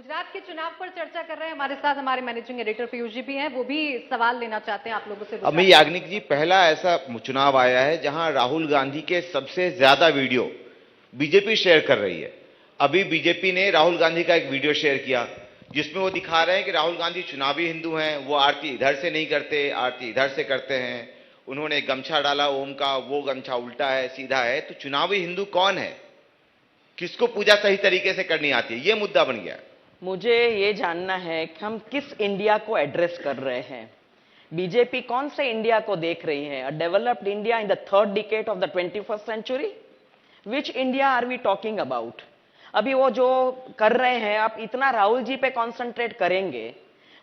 गुजरात के चुनाव पर चर्चा कर रहे हैं हमारे साथ हमारे मैनेजिंग एडिटर पीयूष जी भी हैं, वो भी सवाल लेना चाहते हैं आप लोगों से। अमित याग्निक जी, पहला ऐसा चुनाव आया है जहां राहुल गांधी के सबसे ज्यादा वीडियो बीजेपी शेयर कर रही है। अभी बीजेपी ने राहुल गांधी का एक वीडियो शेयर किया जिसमें वो दिखा रहे हैं कि राहुल गांधी चुनावी हिंदू हैं, वो आरती इधर से नहीं करते, आरती इधर से करते हैं। उन्होंने गमछा डाला ओम का, वो गमछा उल्टा है सीधा है। तो चुनावी हिंदू कौन है, किसको पूजा सही तरीके से करनी आती है, ये मुद्दा बन गया। मुझे ये जानना है कि हम किस इंडिया को एड्रेस कर रहे हैं। बीजेपी कौन से इंडिया को देख रही है? A developed India in the third decade of the 21st century? Which India are we talking about? अभी वो जो कर रहे हैं, आप इतना राहुल जी पे कॉन्सेंट्रेट करेंगे,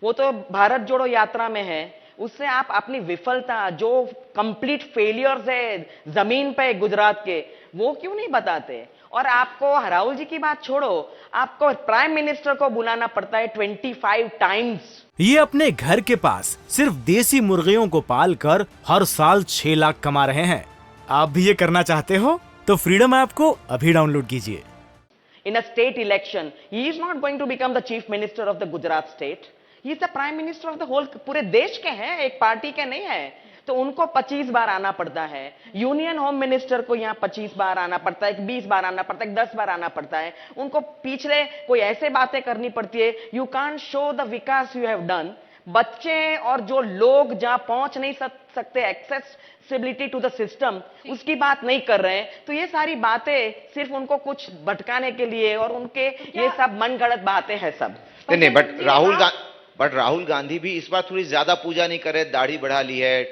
वो तो भारत जोड़ो यात्रा में है, उससे आप अपनी विफलता, जो कंप्लीट फेलियर्स है जमीन पे गुजरात के, वो क्यों नहीं बताते? और आपको राहुल जी की बात छोड़ो, आपको प्राइम मिनिस्टर को बुलाना पड़ता है 25 टाइम्स। ये अपने घर के पास सिर्फ देसी मुर्गियों को पालकर हर साल 6 लाख कमा रहे हैं। आप भी ये करना चाहते हो तो फ्रीडम ऐप को अभी डाउनलोड कीजिए। In a state election, he is not going to become the chief minister of the Gujarat state. He is the prime minister of the whole, पूरे देश के हैं, एक पार्टी के नहीं है। तो उनको 25 बार आना पड़ता है। यूनियन होम मिनिस्टर को यहाँ 25 बार आना पड़ता है, 20 बार आना पड़ता है, 10 बार आना पड़ता है। उनको पिछले कोई ऐसे बातें करनी पड़ती है, you can't show the Vikas you have done. बच्चे और जो लोग जहां पहुंच नहीं सकते, एक्सेसिबिलिटी टू द सिस्टम, उसकी बात नहीं कर रहे हैं। तो ये सारी बातें सिर्फ उनको कुछ भटकाने के लिए, और उनके ये सब मनगढ़ंत बातें हैं सब। नहीं, बट राहुल गांधी भी इस बार थोड़ी ज्यादा पूजा नहीं करे, दाढ़ी बढ़ा ली है,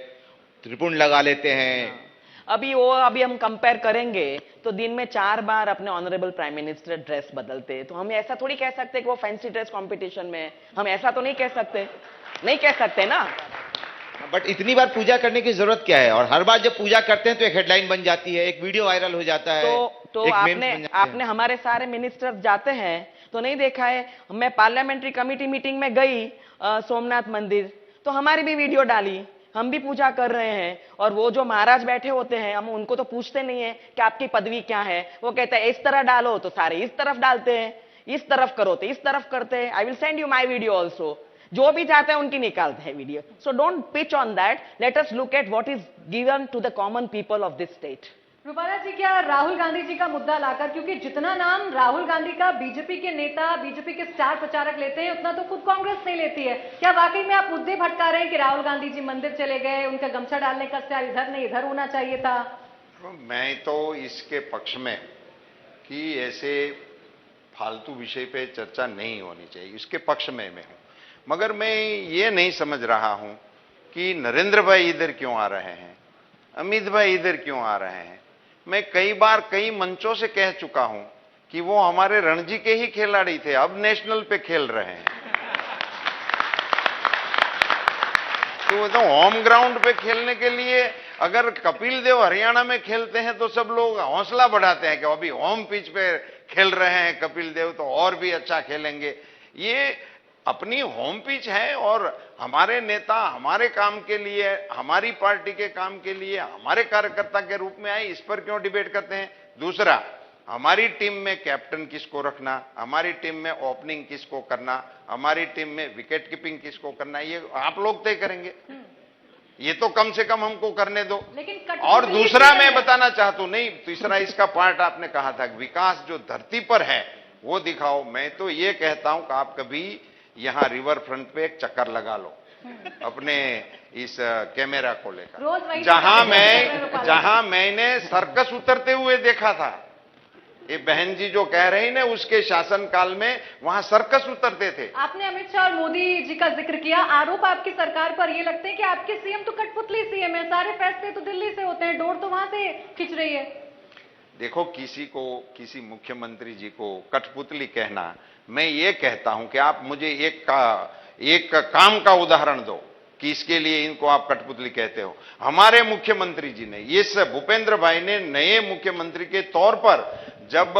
त्रिपुंड लगा लेते हैं। अभी हम कंपेयर करेंगे तो दिन में 4 बार अपने ऑनरेबल प्राइम मिनिस्टर ड्रेस बदलते, तो हम ऐसा थोड़ी कह सकते कि वो फैंसी ड्रेस कंपटीशन में, हम ऐसा तो नहीं कह सकते ना। बट इतनी बार पूजा करने की जरूरत क्या है? और हर बार जब पूजा करते हैं तो एक हेडलाइन बन जाती है, एक वीडियो वायरल हो जाता है। तो आपने हमारे सारे मिनिस्टर जाते हैं तो नहीं देखा है? मैं पार्लियामेंट्री कमेटी मीटिंग में गई सोमनाथ मंदिर, तो हमारी भी वीडियो डाली, हम भी पूजा कर रहे हैं। और वो जो महाराज बैठे होते हैं, हम उनको तो पूछते नहीं है कि आपकी पदवी क्या है। वो कहते हैं इस तरह डालो, तो सारे इस तरफ डालते हैं, इस तरफ करो तो इस तरफ करते हैं। I will send you my video also. जो भी जाते हैं उनकी निकालते हैं video. So don't pitch on that, let us look at what is given to the common people of this state. Rupala ji, क्या राहुल गांधी जी का मुद्दा लाकर, क्योंकि जितना नाम राहुल गांधी का बीजेपी के नेता, बीजेपी के स्टार प्रचारक लेते हैं, उतना तो खुद कांग्रेस नहीं लेती है। क्या वाकई में आप मुद्दे भटका रहे हैं कि राहुल गांधी जी मंदिर चले गए, उनका गमछा डालने का स्टाइल इधर नहीं इधर होना चाहिए था? मैं तो इसके पक्ष में कि ऐसे फालतू विषय पे चर्चा नहीं होनी चाहिए, इसके पक्ष में मैं हूं। मगर मैं ये नहीं समझ रहा हूं कि नरेंद्र भाई इधर क्यों आ रहे हैं, अमित भाई इधर क्यों आ रहे हैं। मैं कई बार कई मंचों से कह चुका हूं कि वो हमारे रणजी के ही खिलाड़ी थे, अब नेशनल पे खेल रहे हैं। तो होम ग्राउंड पे खेलने के लिए अगर कपिल देव हरियाणा में खेलते हैं तो सब लोग हौसला बढ़ाते हैं कि अभी होम पिच पे खेल रहे हैं कपिल देव, तो और भी अच्छा खेलेंगे। ये अपनी होम पिच है और हमारे नेता हमारे काम के लिए, हमारी पार्टी के काम के लिए, हमारे कार्यकर्ता के रूप में आए, इस पर क्यों डिबेट करते हैं? दूसरा, हमारी टीम में कैप्टन किसको रखना, हमारी टीम में ओपनिंग किसको करना, हमारी टीम में विकेट कीपिंग किसको करना, ये आप लोग तय करेंगे। ये तो कम से कम हमको करने दो। और दूसरा मैं बताना चाहता हूं, नहीं, तीसरा इसका पार्ट आपने कहा था, विकास जो धरती पर है वो दिखाओ। मैं तो ये कहता हूं कि आप कभी यहां रिवर फ्रंट पे एक चक्कर लगा लो अपने इस कैमरा को लेकर, जहां मैंने सर्कस उतरते हुए देखा था। ये बहन जी जो कह रही ने, उसके शासनकाल में वहां सर्कस उतरते थे। आपने अमित शाह और मोदी जी का जिक्र किया, आरोप आपकी सरकार पर ये लगते हैं कि आपके सीएम तो कठपुतली सीएम है, सारे फैसले तो दिल्ली से होते हैं, डोर तो वहां से खिंच रही है। देखो, किसी मुख्यमंत्री जी को कठपुतली कहना, मैं ये कहता हूं कि आप मुझे एक काम का उदाहरण दो कि इसके लिए इनको आप कठपुतली कहते हो। हमारे मुख्यमंत्री जी ने, ये सब भूपेंद्र भाई ने नए मुख्यमंत्री के तौर पर, जब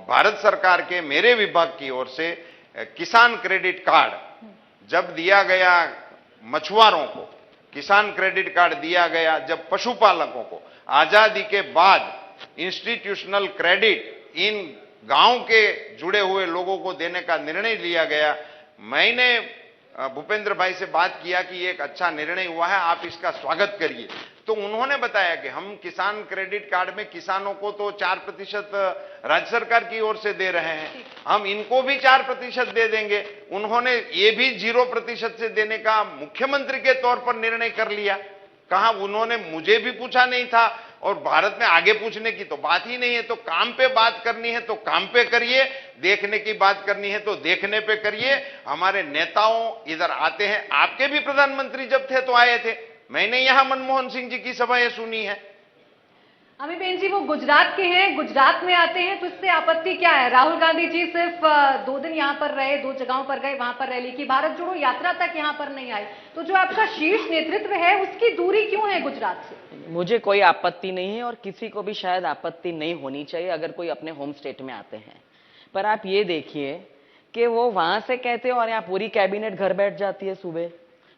भारत सरकार के मेरे विभाग की ओर से किसान क्रेडिट कार्ड जब दिया गया, मछुआरों को किसान क्रेडिट कार्ड दिया गया, जब पशुपालकों को आजादी के बाद इंस्टीट्यूशनल क्रेडिट इन गांव के जुड़े हुए लोगों को देने का निर्णय लिया गया। मैंने भूपेंद्र भाई से बात किया कि ये एक अच्छा निर्णय हुआ है, आप इसका स्वागत करिए। तो उन्होंने बताया कि हम किसान क्रेडिट कार्ड में किसानों को तो 4% राज्य सरकार की ओर से दे रहे हैं, हम इनको भी 4% दे देंगे। उन्होंने ये भी 0% से देने का मुख्यमंत्री के तौर पर निर्णय कर लिया। कहा उन्होंने मुझे भी पूछा नहीं था, और भारत में आगे पूछने की तो बात ही नहीं है। तो काम पे बात करनी है तो काम पे करिए, देखने की बात करनी है तो देखने पे करिए। हमारे नेताओं इधर आते हैं, आपके भी प्रधानमंत्री जब थे तो आए थे, मैंने यहां मनमोहन सिंह जी की सभाएं सुनी है। अमीबेन जी, वो गुजरात के हैं, गुजरात में आते हैं, तो इससे आपत्ति क्या है? राहुल गांधी जी सिर्फ 2 दिन यहाँ पर रहे, 2 जगहों पर गए, वहां पर रैली की, भारत जोड़ो यात्रा तक यहाँ पर नहीं आए, तो जो आपका शीर्ष नेतृत्व है उसकी दूरी क्यों है गुजरात से? मुझे कोई आपत्ति नहीं है और किसी को भी शायद आपत्ति नहीं होनी चाहिए अगर कोई अपने होम स्टेट में आते हैं। पर आप ये देखिए कि वो वहां से कहते हैं और यहाँ पूरी कैबिनेट घर बैठ जाती है, सुबह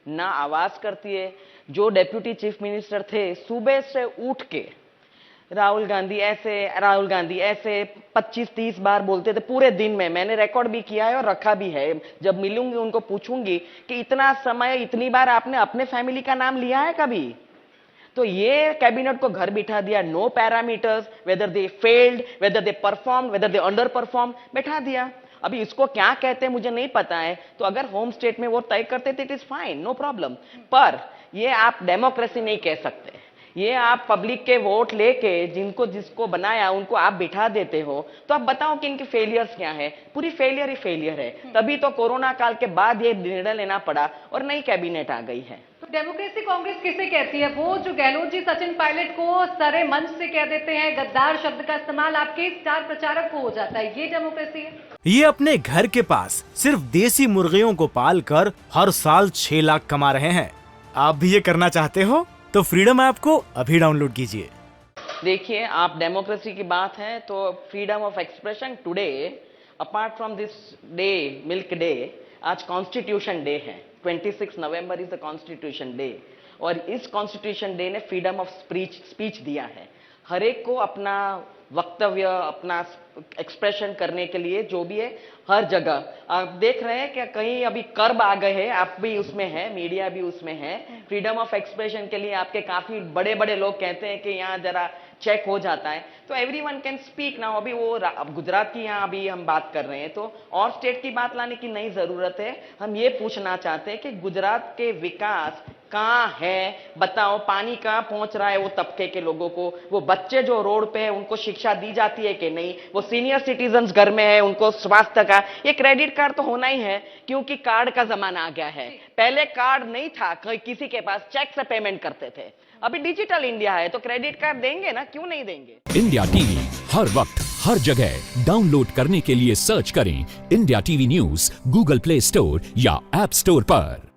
ना आवाज करती है। जो डेप्यूटी चीफ मिनिस्टर थे सुबह से उठ के राहुल गांधी ऐसे 25-30 बार बोलते थे पूरे दिन में। मैंने रिकॉर्ड भी किया है और रखा भी है। जब मिलूंगी उनको पूछूंगी कि इतना समय इतनी बार आपने अपने फैमिली का नाम लिया है कभी? तो ये कैबिनेट को घर बिठा दिया, no parameters, whether they failed, whether they perform, whether they underperform, बैठा दिया। अभी इसको क्या कहते हैं मुझे नहीं पता है। तो अगर होम स्टेट में वो तय करते थे, it is fine, no problem. पर ये आप डेमोक्रेसी नहीं कह सकते। ये आप पब्लिक के वोट लेके जिनको जिसको बनाया उनको आप बिठा देते हो। तो आप बताओ कि इनके फेलियर्स क्या है? पूरी फेलियर ही फेलियर है। तभी तो कोरोना काल के बाद ये निर्णय लेना पड़ा और नई कैबिनेट आ गई है। तो डेमोक्रेसी कांग्रेस किसे कहती है? वो जो गहलोत जी सचिन पायलट को सारे मंच से कह देते हैं, गद्दार शब्द का इस्तेमाल आपके स्टार प्रचारक को हो जाता है, ये डेमोक्रेसी है? ये अपने घर के पास सिर्फ देसी मुर्गियों को पाल कर हर साल 6 लाख कमा रहे हैं। आप भी ये करना चाहते हो तो फ्रीडम ऐप को अभी डाउनलोड कीजिए। देखिए, आप डेमोक्रेसी की बात है तो freedom of expression today, apart from this day, milk day, आज कॉन्स्टिट्यूशन डे है। 26 November is the constitution day और इस कॉन्स्टिट्यूशन डे ने फ्रीडम ऑफ स्पीच दिया है। हर एक को अपना वक्तव्य, अपना एक्सप्रेशन करने के लिए जो भी है हर जगह। आप देख रहे हैं कि कहीं अभी कर्ब आ गए हैं, आप भी उसमें है, मीडिया भी उसमें है। फ्रीडम ऑफ एक्सप्रेशन के लिए आपके काफी बड़े बड़े लोग कहते हैं कि यहाँ जरा चेक हो जाता है। तो एवरीवन कैन स्पीक नाउ। अभी वो अब गुजरात की यहाँ अभी हम बात कर रहे हैं तो और स्टेट की बात लाने की नहीं जरूरत है। हम ये पूछना चाहते हैं कि गुजरात के विकास कहाँ है? बताओ, पानी कहाँ पहुंच रहा है वो तबके के लोगों को? वो बच्चे जो रोड पे है उनको शिक्षा दी जाती है कि नहीं? वो सीनियर सिटीजन्स घर में है, उनको स्वास्थ्य का ये क्रेडिट कार्ड तो होना ही है, क्योंकि कार्ड का जमाना आ गया है। पहले कार्ड नहीं था, किसी के पास चेक से पेमेंट करते थे। अभी डिजिटल इंडिया है तो क्रेडिट कार्ड देंगे ना, क्यों नहीं देंगे? इंडिया टीवी हर वक्त हर जगह डाउनलोड करने के लिए सर्च करें India TV news Google play store या ऐप स्टोर पर।